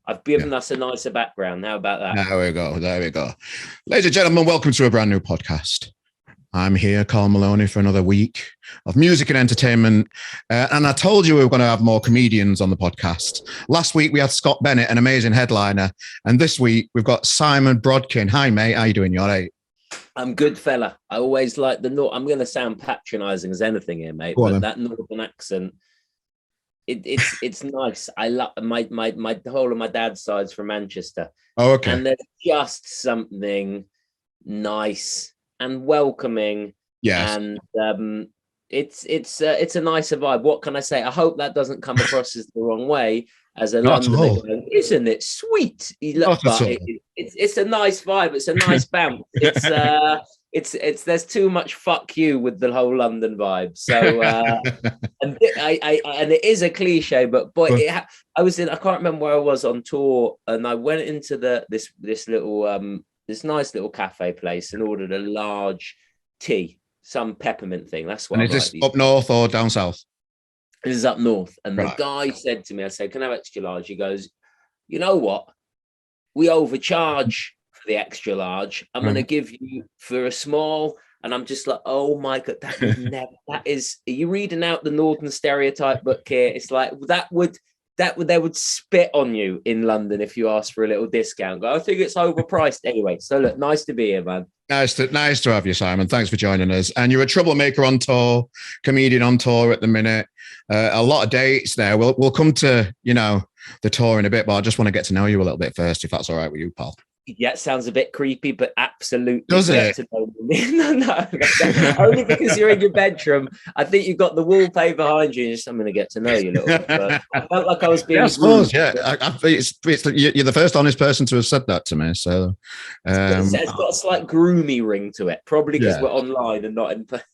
I've given us a nicer background. How about that? There we go. There we go. Ladies and gentlemen, welcome to a brand new podcast. I'm here, Carl Maloney, for another week of music and entertainment. And I told you we were going to have more comedians on the podcast. Last week, we had Scott Bennett, an amazing headliner. And this week, we've got Simon Brodkin. Hi, mate. How you doing? You all right? I'm good, fella. I always like the North. I'm going to sound patronising as anything here, mate. But that northern accent, it's nice. I love my whole of my dad's side's from Manchester. Oh, okay. And there's just something nice and welcoming. Yes. And it's a nicer vibe. What can I say? I hope that doesn't come across as the wrong way. As a Londoner going, isn't it sweet? It's a nice vibe. It's a nice bounce. It's there's too much fuck you with the whole London vibe. So and it is a cliche, but boy, I was in. I can't remember where I was on tour, and I went into this nice little cafe place and ordered a large tea, some peppermint thing. That's what. And is this up north or down south? This is up north. And the guy said to me, I said, can I have extra large? He goes, you know what? We overcharge for the extra large. I'm going to give you for a small. And I'm just like, oh my God, are you reading out the Northern stereotype book here? It's like, they would spit on you in London if you asked for a little discount. I think it's overpriced anyway. So look, nice to be here, man. Nice to have you, Simon. Thanks for joining us. And you're a troublemaker on tour, comedian on tour at the minute. A lot of dates there. We'll come to the tour in a bit, but I just want to get to know you a little bit first, if that's all right with you, pal. Yeah, it sounds a bit creepy, but absolutely. Does it? No. Only because you're in your bedroom. I think you've got the wallpaper behind you. And I'm going to get to know you a little bit. But I felt like I was being. Yeah, you're the first honest person to have said that to me. So it's got a slight groomy ring to it, probably because we're online and not in person.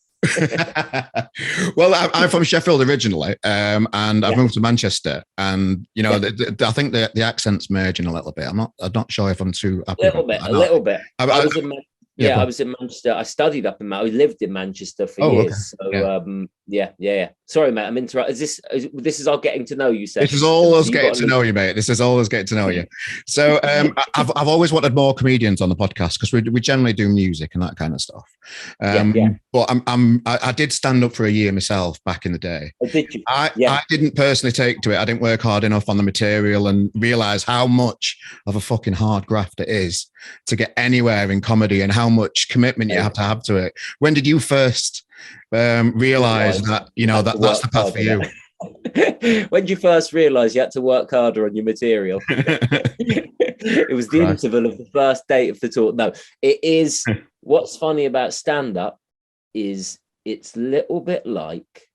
Well, I'm from Sheffield originally, and I've moved to Manchester, and I think the accent's merging a little bit. I'm not sure if I'm too happy. A little bit. I was in Manchester. I studied up in Manchester. I lived in Manchester for years. Okay. So yeah. Sorry, mate. I'm interrupting. This is all getting to know you, Seth. This is all us getting to know you, mate. This is all us getting to know you. So I've always wanted more comedians on the podcast because we generally do music and that kind of stuff. But I did stand up for a year myself back in the day. Oh, did you? I didn't personally take to it. I didn't work hard enough on the material and realize how much of a fucking hard graft it is to get anywhere in comedy and how much commitment you have to it. When did you first realize that that's the path for you? When did you first realize you had to work harder on your material? It was the interval of the first date of the tour. No, it is. What's funny about stand-up is it's a little bit like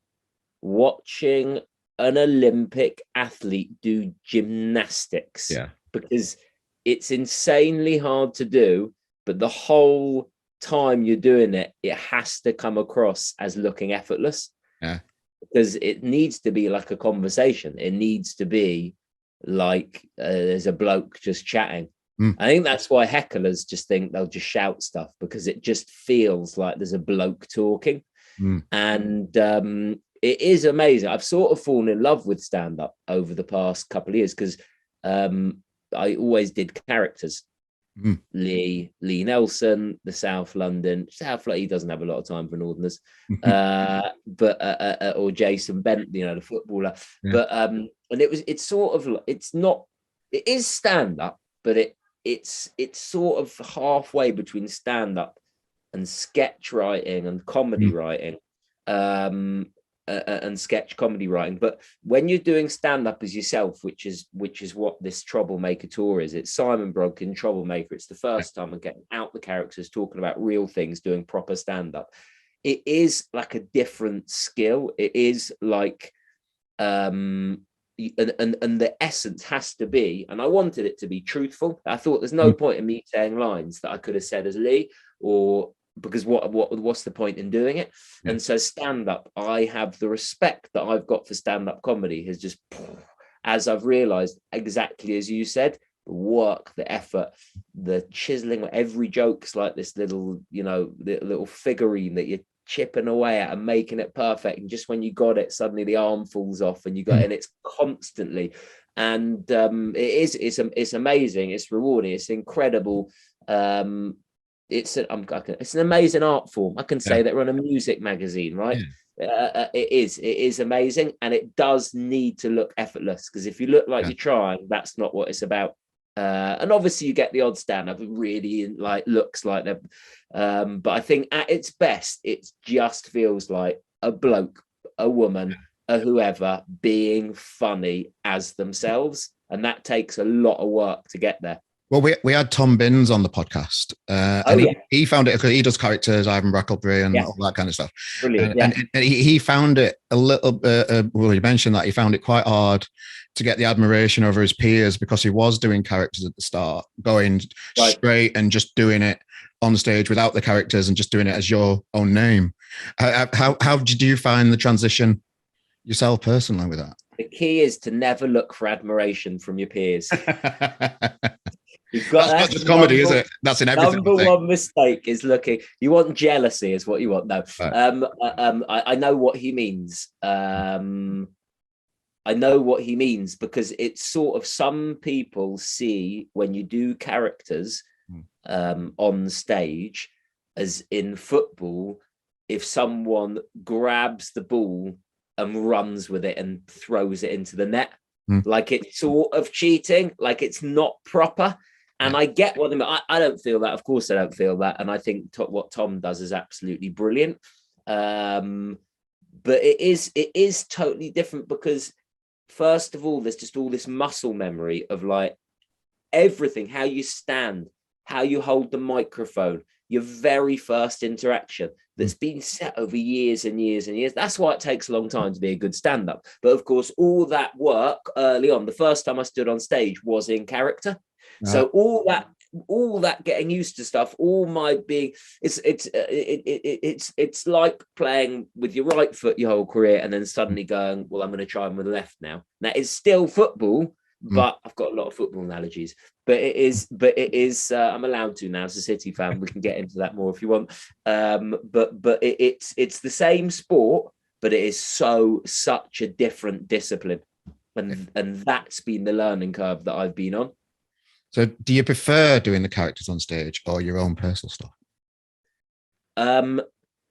watching an Olympic athlete do gymnastics. Yeah. Because it's insanely hard to do, but the whole time you're doing it, it has to come across as looking effortless. Yeah. Because it needs to be like a conversation. It needs to be like there's a bloke just chatting. I think that's why hecklers just think they'll just shout stuff, because it just feels like there's a bloke talking. And it is amazing. I've sort of fallen in love with stand-up over the past couple of years because I always did characters. Lee Nelson, the South London. He doesn't have a lot of time for Northerners, but or Jason Bentley, the footballer. Yeah. But and it is stand-up, but it's sort of halfway between stand-up and sketch writing and comedy writing. And sketch comedy writing. But when you're doing stand-up as yourself, which is what this Troublemaker Tour is, it's Simon Brodkin, Troublemaker. It's the first time I'm getting out the characters, talking about real things, doing proper stand-up. It is like a different skill. It is like and the essence has to be, and I wanted it to be truthful. I thought there's no point in me saying lines that I could have said as Lee, or because what's the point in doing it? Yeah. And so stand-up, I have the respect that I've got for stand-up comedy has just, as I've realized, exactly as you said, the work, the effort, the chiseling, every joke's like this little, little figurine that you're chipping away at and making it perfect. And just when you got it, suddenly the arm falls off and you got, and it's constantly. And it's amazing. It's rewarding. It's incredible. It's an amazing art form. I can say that we're on a music magazine, right? It is amazing, and it does need to look effortless, because if you look like you're trying, that's not what it's about. And obviously you get the odd stand-up, it really like looks like them, but I think at its best it just feels like a bloke, a woman, a whoever being funny as themselves, and that takes a lot of work to get there. Well, we had Tom Binns on the podcast. He found it, because he does characters, Ivan Brackleby and all that kind of stuff. Brilliant. And he found it a little, well, he mentioned that he found it quite hard to get the admiration over his peers, because he was doing characters at the start, going straight and just doing it on stage without the characters and just doing it as your own name. How did you find the transition yourself personally with that? The key is to never look for admiration from your peers. That's not just comedy, is it? That's in everything. Number one mistake is looking. You want jealousy, is what you want. No, right. I know what he means. I know what he means, because it's sort of, some people see when you do characters on stage, as in football, if someone grabs the ball and runs with it and throws it into the net, like it's sort of cheating, like it's not proper. And I get what they mean. I don't feel that. Of course I don't feel that. And I think what Tom does is absolutely brilliant. But it is totally different, because first of all, there's just all this muscle memory of like everything, how you stand, how you hold the microphone, your very first interaction that's been set over years and years and years. That's why it takes a long time to be a good stand-up. But of course, all that work early on, the first time I stood on stage was in character. So all that getting used to stuff, all my being, it's like playing with your right foot your whole career, and then suddenly going, well, I'm going to try with the left now. That is still football, but I've got a lot of football analogies. But it is. I'm allowed to now as a City fan. We can get into that more if you want. But it's the same sport, but it is such a different discipline, and that's been the learning curve that I've been on. So do you prefer doing the characters on stage or your own personal stuff?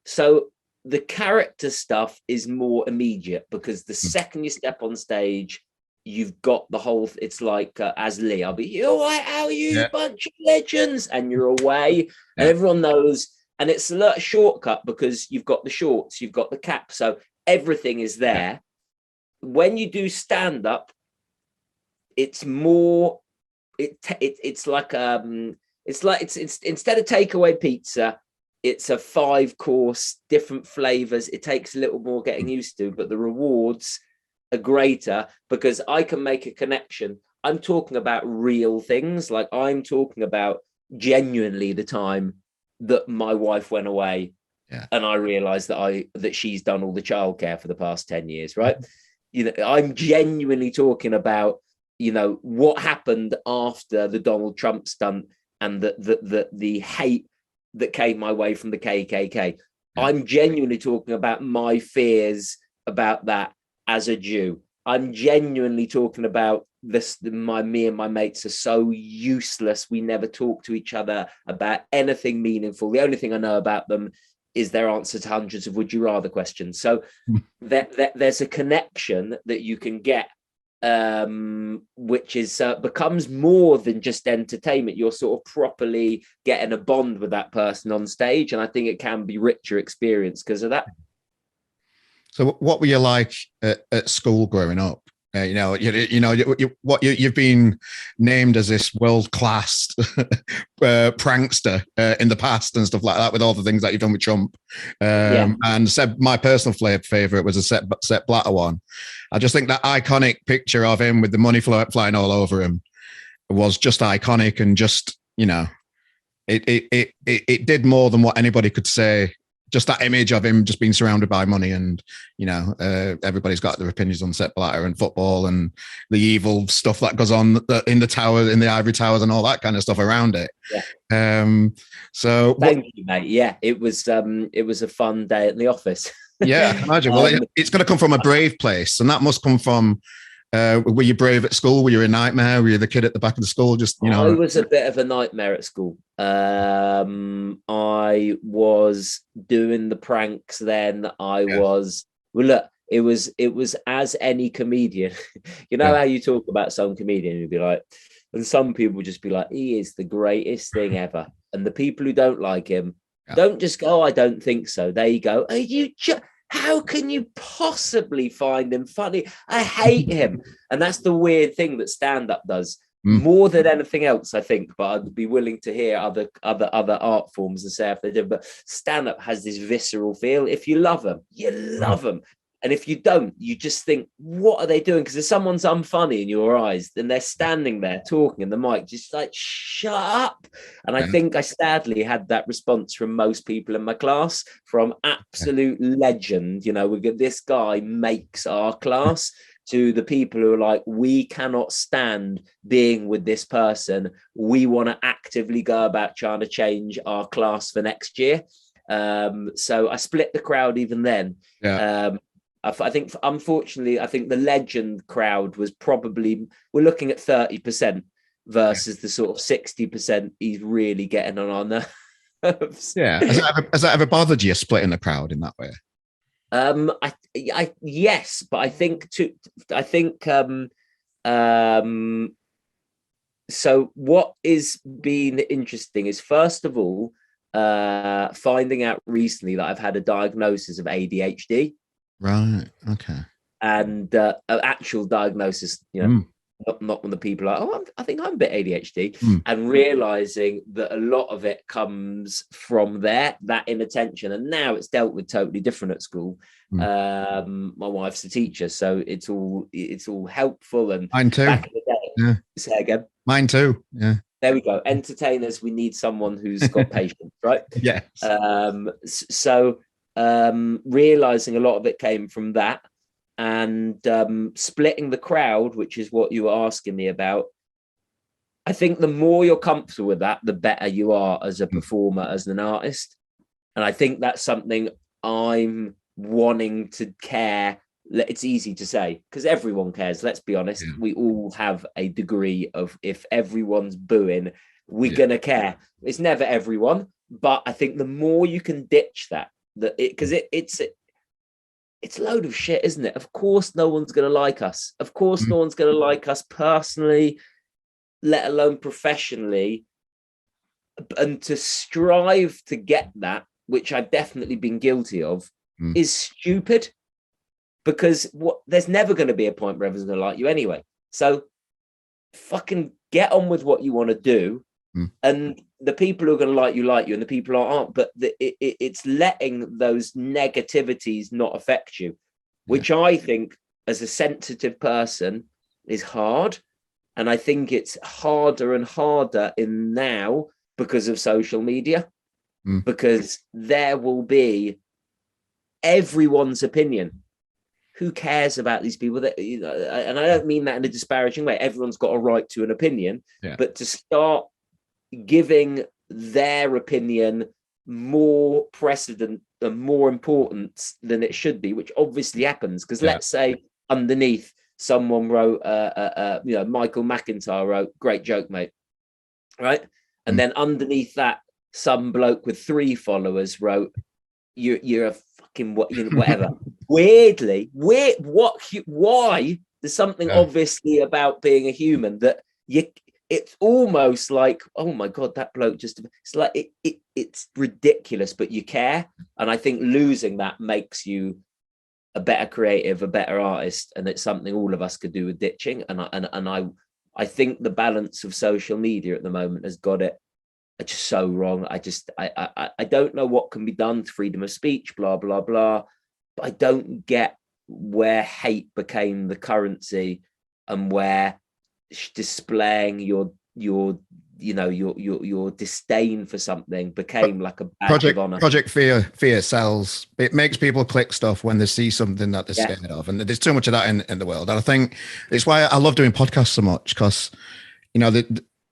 So the character stuff is more immediate, because the second you step on stage, you've got the whole, it's like as Lee, I'll be, all right, how are you, bunch of legends? And you're away and everyone knows. And it's a shortcut, because you've got the shorts, you've got the cap. So everything is there. When you do stand up, it's more, it's like it's instead of takeaway pizza, it's a 5-course, different flavors. It takes a little more getting used to, but the rewards are greater, because I can make a connection. I'm talking about real things. Like I'm talking about genuinely the time that my wife went away and I realized that she's done all the childcare for the past 10 years, right? You know, I'm genuinely talking about, you know, what happened after the Donald Trump stunt and the hate that came my way from the KKK. I'm genuinely talking about my fears about that as a Jew. I'm genuinely talking about me and my mates are so useless. We never talk to each other about anything meaningful. The only thing I know about them is their answer to hundreds of would you rather questions. So there's a connection that you can get, which is becomes more than just entertainment. You're sort of properly getting a bond with that person on stage, and I think it can be richer experience because of that. So what were you like at school growing up? You've been named as this world-class prankster in the past and stuff like that, with all the things that you've done with Trump. And my personal favorite was a Sepp Blatter one. I just think that iconic picture of him with the money flying all over him was just iconic, and just, you know, it did more than what anybody could say just that image of him just being surrounded by money, and everybody's got their opinions on Sepp Blatter and football and the evil stuff that goes on in the tower, in the ivory towers, and all that kind of stuff around it. So thank you, mate. Yeah, it was a fun day at the office. Yeah, I can imagine. Well, it's going to come from a brave place, and that must come from. Were you brave at school? Were you a nightmare? Were you the kid at the back of the school? I was a bit of a nightmare at school. I was doing the pranks then. Look, it was as any comedian. How you talk about some comedian, you'd be like, and some people would just be like, he is the greatest thing ever. And the people who don't like him don't just go, I don't think so. They go, how can you possibly find him funny? I hate him. And that's the weird thing that stand-up does more than anything else, I think. But I'd be willing to hear other art forms and say if they do. But stand-up has this visceral feel. If you love them, you love them. And if you don't, you just think, what are they doing? Because if someone's unfunny in your eyes, then they're standing there talking in the mic, just like, shut up. And I think I sadly had that response from most people in my class, from absolute legend, we get this guy makes our class, to the people who are like, we cannot stand being with this person. We want to actively go about trying to change our class for next year. So I split the crowd even then. I think, unfortunately, the legend crowd was probably, we're looking at 30% versus the sort of 60% he's really getting on our nerves. Yeah. Has that ever bothered you, splitting the crowd in that way? Yes, but I think so what is been interesting is, first of all, finding out recently that I've had a diagnosis of ADHD. Right. Okay. And an actual diagnosis, not when the people are, I think I'm a bit ADHD, and realizing that a lot of it comes from that inattention. And now it's dealt with totally different at school. My wife's a teacher, so it's all helpful. And mine too. Back in the day, say again. Mine too. Yeah. There we go. Entertainers, we need someone who's got patience, right? Yes. So realizing a lot of it came from that, and splitting the crowd, which is what you were asking me about. I think the more you're comfortable with that, the better you are as a performer, as an artist. And I think that's something I'm wanting to care. It's easy to say because everyone cares. Let's be honest. We all have a degree of, if everyone's booing, we're going to care. It's never everyone, but I think the more you can ditch that, because it's a load of shit, isn't it? Of course no one's going to like us. Of course no one's going to like us personally, let alone professionally. And to strive to get that, which I've definitely been guilty of, is stupid, because there's never going to be a point where everyone's going to like you anyway. So fucking get on with what you want to do. And the people who are going to like you, and the people who aren't. But it's letting those negativities not affect you, which I think, as a sensitive person, is hard. And I think it's harder and harder in now because of social media, because there will be everyone's opinion. Who cares about these people? That, and I don't mean that in a disparaging way. Everyone's got a right to an opinion, but to start giving their opinion more precedent and more importance than it should be, which obviously happens. Because let's say underneath someone wrote, Michael McIntyre wrote, "Great joke, mate," right? And then underneath that, some bloke with 3 followers wrote, "You're a fucking whatever." Weirdly, why? There's something obviously about being a human that it's almost like, oh my God, that bloke just, it's like, it's ridiculous, but you care. And I think losing that makes you a better creative, a better artist. And it's something all of us could do with ditching. And I think the balance of social media at the moment has got it just so wrong. I don't know what can be done to freedom of speech, blah, blah, blah. But I don't get where hate became the currency, and where displaying your your disdain for something became like a badge of honor. Project Fear sells. It makes people click stuff when they see something that they're scared of, and there's too much of that in the world. And I think it's why I love doing podcasts so much, because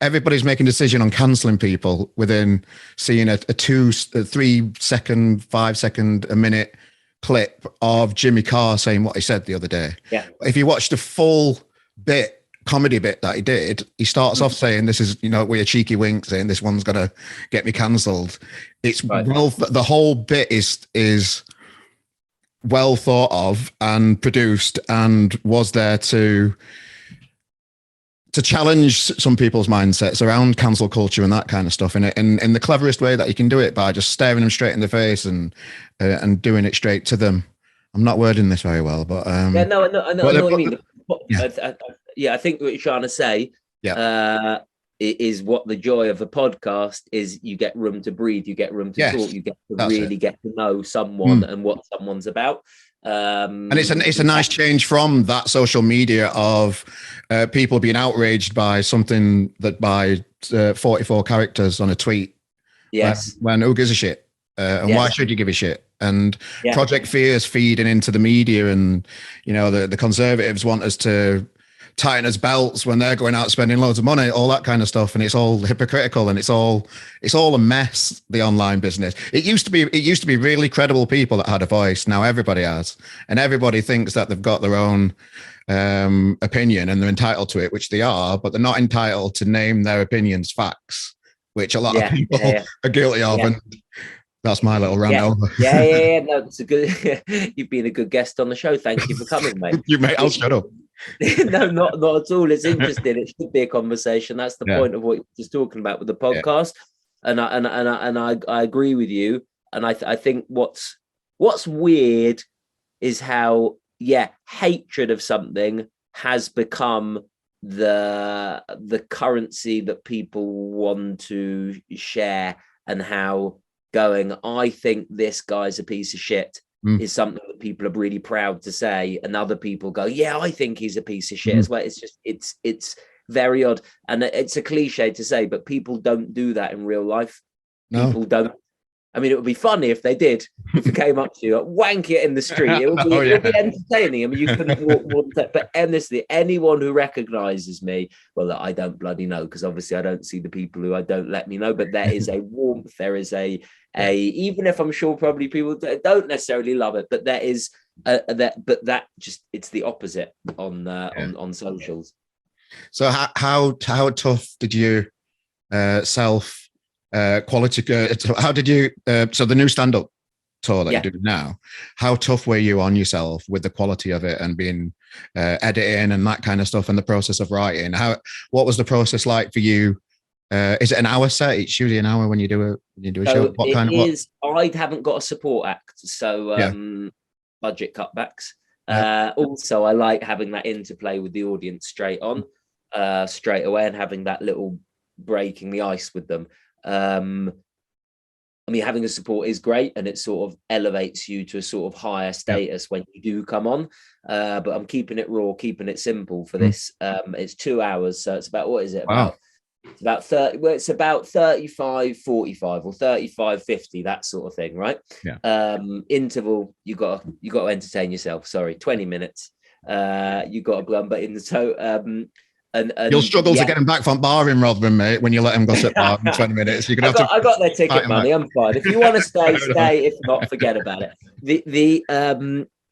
everybody's making a decision on cancelling people within seeing a 3 second, 5 second, a minute clip of Jimmy Carr saying what he said the other day. Yeah. If you watch the full comedy bit that he did, he starts off saying, this is, we're a cheeky wink, saying this one's going to get me cancelled. It's right. Well, the whole bit is well thought of and produced, and was there to challenge some people's mindsets around cancel culture and that kind of stuff in the cleverest way that you can do it, by just staring them straight in the face and doing it straight to them. I'm not wording this very well, but I know what you mean. I think what you're trying to say is what the joy of a podcast is. You get room to breathe, you get room to talk, you get to really get to know someone and what someone's about. And it's a nice change from that social media of people being outraged by something that by 44 characters on a tweet. Yes. When who gives a shit? And why should you give a shit? And Project Fear is feeding into the media, and the conservatives want us to tighten us belts when they're going out spending loads of money, all that kind of stuff, and it's all hypocritical, and it's all a mess. The online business. It used to be really credible people that had a voice. Now everybody has, and everybody thinks that they've got their own opinion and they're entitled to it, which they are, but they're not entitled to name their opinions facts, which a lot of people are guilty of. And that's my little rant over. No, it's a good. You've been a good guest on the show. Thank you for coming, mate. I'll shut up. No, not at all. It's interesting. It should be a conversation. That's the point of what you're just talking about with the podcast. And I agree with you. And I think what's weird is how hatred of something has become the currency that people want to share, and how I think this guy's a piece of shit is something that people are really proud to say, and other people go, I think he's a piece of shit as well. It's just it's very odd, and it's a cliche to say, but people don't do that in real life. No. People don't. I mean, it would be funny if they did. If it came up to you, wank it in the street, it would be entertaining. I mean, you couldn't walk, but honestly, anyone who recognizes me, well, I don't bloody know, because obviously I don't see the people who I don't let me know, but there is a warmth, there is a even if I'm sure probably people don't necessarily love it, but there is that just, it's the opposite on socials. So how tough did you self quality? How did you? So the new stand-up tour that you're doing now, how tough were you on yourself with the quality of it and being editing and that kind of stuff, and the process of writing? What was the process like for you? Is it an hour set? It's usually an hour when you do a show. What kind of? I haven't got a support act, so budget cutbacks. Also, I like having that interplay with the audience straight away, and having that little breaking the ice with them. I mean, having a support is great, and it sort of elevates you to a sort of higher status when you do come on. But I'm keeping it raw, keeping it simple for this. It's 2 hours, so it's about, what is it? Wow. It's about 30. Well, it's about 35, 45 or 35, 50, that sort of thing, right? Yeah. Interval, you got to entertain yourself. Sorry, 20 minutes. You got to blumber in. So and you'll struggle to get him back from barring Rotherham, mate, when you let him go sit bar in 20 minutes. You're gonna I got their ticket money. I'm fine. If you want to stay, stay. If not, forget about it.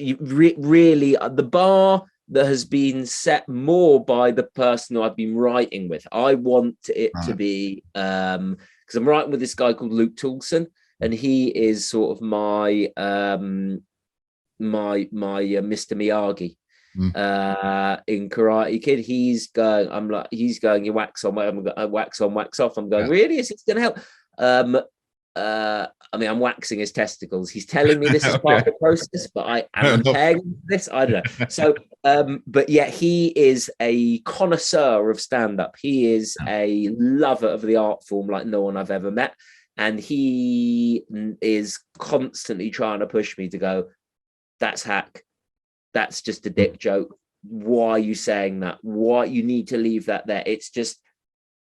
Really, the bar that has been set more by the person who I've been writing with. I want it to be because I'm writing with this guy called Luke Toulson, and he is sort of my my Mr. Miyagi. In Karate Kid, he's going, you wax on, wax on, wax off. I'm going, really? Is it going to help? I mean, I'm waxing his testicles. He's telling me this is part of the process, but I am paying this. I don't know. So, but yeah, he is a connoisseur of stand-up. He is a lover of the art form like no one I've ever met, and he is constantly trying to push me to go, that's hack. That's just a dick joke. Why are you saying that? Why you need to leave that there? It's just,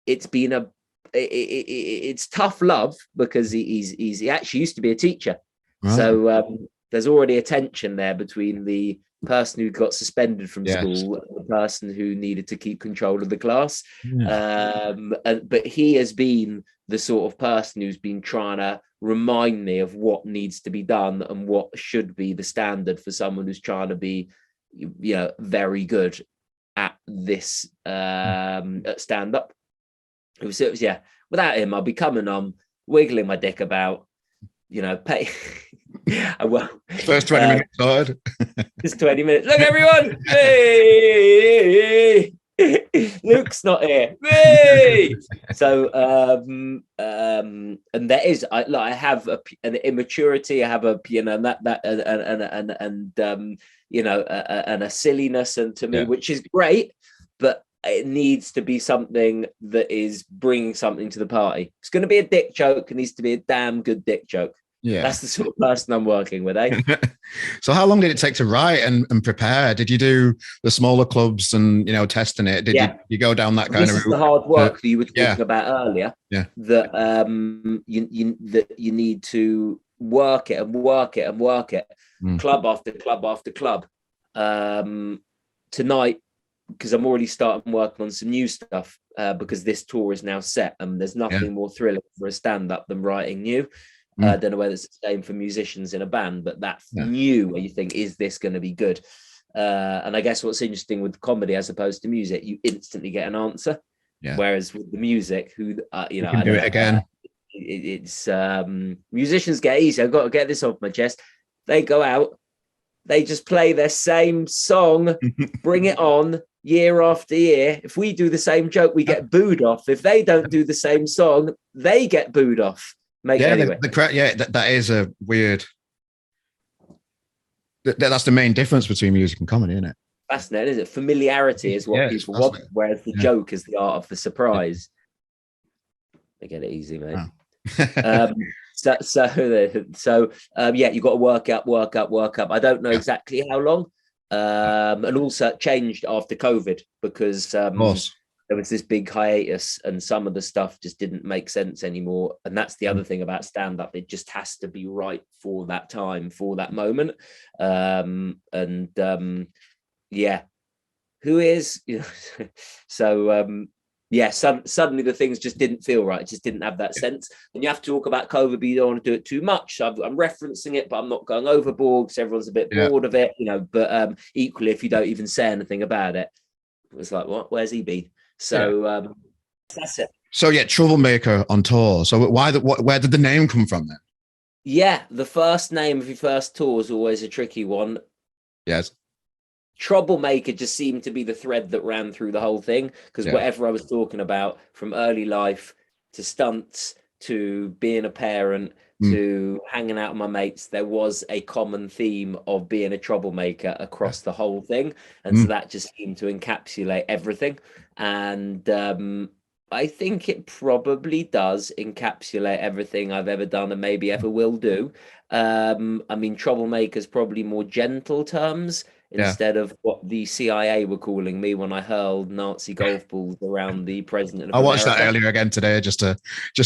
it's been it's tough love because he actually used to be a teacher. Right. So there's already a tension there between the person who got suspended from school and the person who needed to keep control of the class. But he has been the sort of person who's been trying to remind me of what needs to be done and what should be the standard for someone who's trying to be, very good at this at stand-up. It was without him, I'll be coming wiggling my dick about, pay. Well, first 20 minutes hard. Just 20 minutes. Look, everyone. Hey! Luke's not here. Hey! So and there is I have an immaturity, I have a and a silliness and to me, which is great, but it needs to be something that is bringing something to the party. It's going to be a dick joke. It needs to be a damn good dick joke. Yeah, that's the sort of person I'm working with, eh? So how long did it take to write and prepare? Did you do the smaller clubs and, testing it? Did you go down that kind of route? The hard work that you were talking about earlier. Yeah. That you need to work it and work it and work it. Club after club after club. Tonight, because I'm already starting working on some new stuff, because this tour is now set and there's nothing more thrilling for a stand-up than writing new. I don't know whether it's the same for musicians in a band, but that's new where you think, is this going to be good? And I guess what's interesting with comedy as opposed to music, you instantly get an answer. Yeah. Whereas with the music, you can do it again. It's musicians get easy. I've got to get this off my chest. They go out, they just play their same song, bring it on year after year. If we do the same joke, we get booed off. If they don't do the same song, they get booed off. Anyway. That is a weird. That's the main difference between music and comedy, isn't it? Fascinating, isn't it? Familiarity is what people want, whereas the joke is the art of the surprise. They get it easy, mate. Oh. You got to work up. I don't know exactly how long, and also it changed after COVID because there was this big hiatus and some of the stuff just didn't make sense anymore. And that's the other thing about stand-up. It just has to be right for that time, for that moment. Who is, suddenly the things just didn't feel right. It just didn't have that sense. And you have to talk about COVID, but you don't want to do it too much. I'm referencing it, but I'm not going overboard because everyone's a bit bored of it, but equally, if you don't even say anything about it, it's like, what? Where's he been? So that's it. So Troublemaker on tour. So where did the name come from then? Yeah, the first name of your first tour is always a tricky one. Yes. Troublemaker just seemed to be the thread that ran through the whole thing, because whatever I was talking about, from early life to stunts to being a parent to hanging out with my mates, there was a common theme of being a troublemaker across the whole thing. And so that just seemed to encapsulate everything. And I think it probably does encapsulate everything I've ever done and maybe ever will do. Troublemaker's probably more gentle terms instead of what the CIA were calling me when I hurled Nazi golf balls around the president of I watched America. That earlier again today just to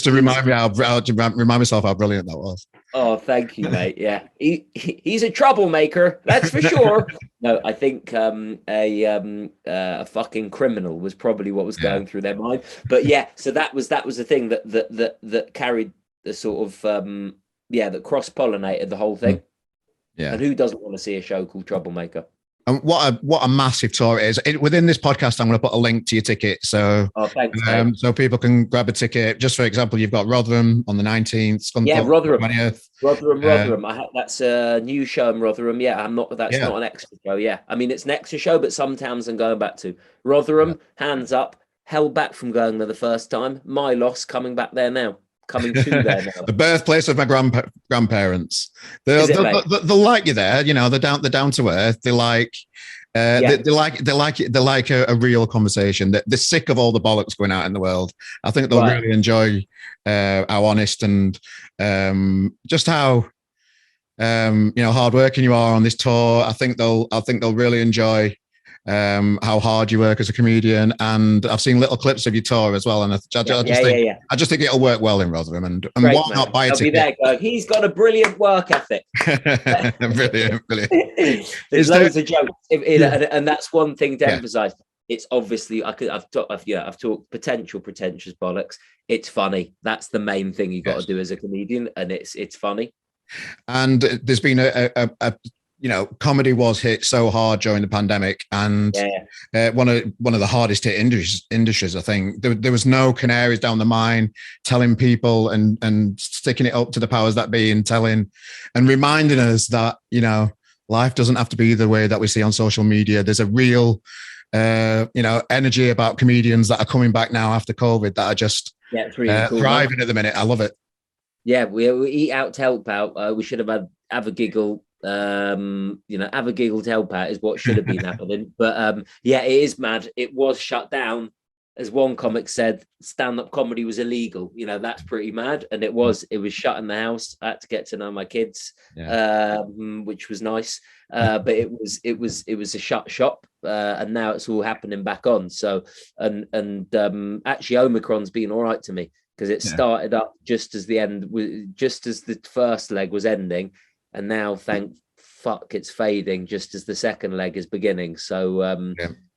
remind myself how brilliant that was. Oh, thank you, mate. Yeah, he's a troublemaker, that's for sure. No, I think a fucking criminal was probably what was going through their mind. But so that was the thing that carried the sort of that cross-pollinated the whole thing. Yeah, and who doesn't want to see a show called Troublemaker? And what a massive tour it is. Within this podcast, I'm going to put a link to your ticket. So, thanks, so people can grab a ticket. Just for example, you've got Rotherham on the 19th. Rotherham. 20th. Rotherham. That's a new show in Rotherham. Yeah, that's not an extra show. Yeah, I mean, it's an extra show, but some towns I'm going back to. Rotherham, hands up, held back from going there the first time. My loss, coming back there now. Coming to there now. The birthplace of my grandparents. They'll like you there. They're down to earth. They like they like a real conversation. They're sick of all the bollocks going out in the world. I think they'll really enjoy how honest and just how hardworking you are on this tour. I think they'll really enjoy how hard you work as a comedian, and I've seen little clips of your tour as well. And I just think it'll work well in Rotherham. And Great, why man. not buy a I'll ticket? be there going, he's got a brilliant work ethic. Brilliant. There's loads of jokes, and that's one thing to emphasize. It's obviously I've talked pretentious bollocks. It's funny. That's the main thing you got to do as a comedian, and it's funny. And there's been a comedy was hit so hard during the pandemic, and one of the hardest hit industries. I think there was no canaries down the mine telling people and sticking it up to the powers that be and telling and reminding us that life doesn't have to be the way that we see on social media. There's a real energy about comedians that are coming back now after COVID that are just really cool, thriving at the minute. I love it. Yeah, we eat out to help out. We should have a giggle. Have a giggle to help out is what should have been happening. But it is mad. It was shut down. As one comic said, stand-up comedy was illegal. That's pretty mad. And it was shut in the house. I had to get to know my kids, which was nice. But it was a shut shop, and now it's all happening back on. So actually Omicron's been all right to me, because it started up just as the first leg was ending, and now thank fuck it's fading just as the second leg is beginning. So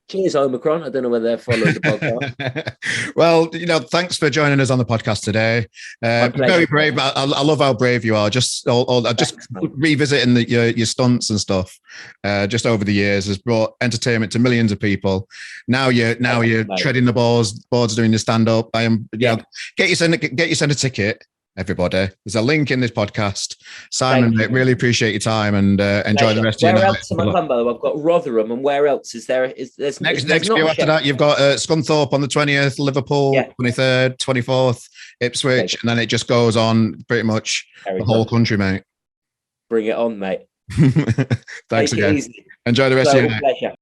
cheers, Omicron. I don't know whether they're following the podcast. Well, thanks for joining us on the podcast today. Very brave. I love how brave you are. Just revisiting your stunts and stuff just over the years has brought entertainment to millions of people. Now you're treading the boards doing your stand up. Get your send a ticket. Everybody, there's a link in this podcast. Simon, mate, really appreciate your time, and enjoy the rest of your night. Where else am I come, though? I've got Rotherham, and where else is there? Next few after that, you've got Scunthorpe on the 20th, Liverpool 23rd, 24th, Ipswich, and then it just goes on pretty much the whole country, mate. Bring it on, mate. Thanks again. Enjoy the rest of your night. Pleasure.